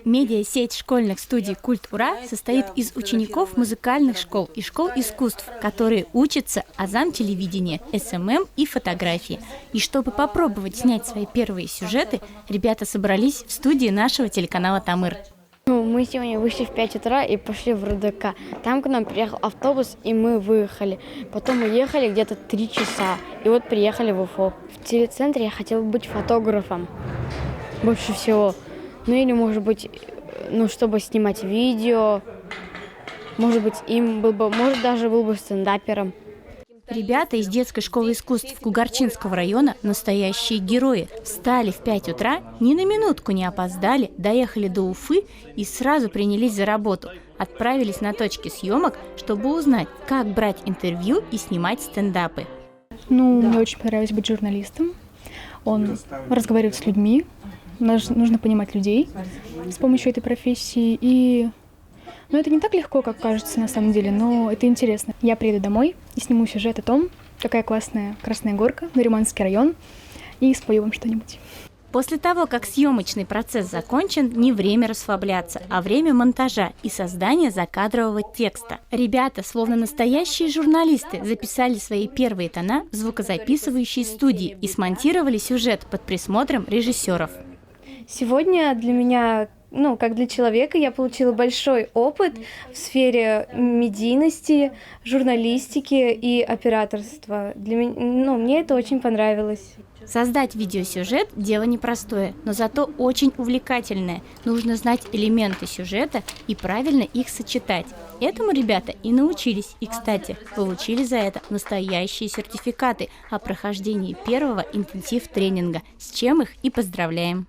Медиасеть школьных студий «Культ Ура» состоит из учеников музыкальных школ и школ искусств, которые учатся азам телевидения, СММ и фотографии. И чтобы попробовать снять свои первые сюжеты, ребята собрались в студии нашего телеканала «Тамыр». Мы сегодня вышли в 5 утра и пошли в РДК. Там к нам приехал автобус, и мы выехали. Потом мы ехали где-то 3 часа, и вот приехали в Уфу. В телецентре я хотела быть фотографом больше всего. Ну или, может быть, чтобы снимать видео. Может быть, может, даже был бы стендапером. Ребята из детской школы искусств Кугарчинского района – настоящие герои. Встали в 5 утра, ни на минутку не опоздали, доехали до Уфы и сразу принялись за работу. Отправились на точки съемок, чтобы узнать, как брать интервью и снимать стендапы. Мне очень понравилось быть журналистом. Он разговаривает с людьми, нужно понимать людей с помощью этой профессии. Это не так легко, как кажется на самом деле, но это интересно. Я приеду домой и сниму сюжет о том, какая классная Красная Горка, Нариманский район, и спою вам что-нибудь. После того, как съемочный процесс закончен, не время расслабляться, а время монтажа и создания закадрового текста. Ребята, словно настоящие журналисты, записали свои первые тона в звукозаписывающей студии и смонтировали сюжет под присмотром режиссеров. Сегодня для меня, как для человека, я получила большой опыт в сфере медийности, журналистики и операторства. Для меня, мне это очень понравилось. Создать видеосюжет – дело непростое, но зато очень увлекательное. Нужно знать элементы сюжета и правильно их сочетать. Этому ребята и научились. И, кстати, получили за это настоящие сертификаты о прохождении первого интенсив-тренинга, с чем их и поздравляем.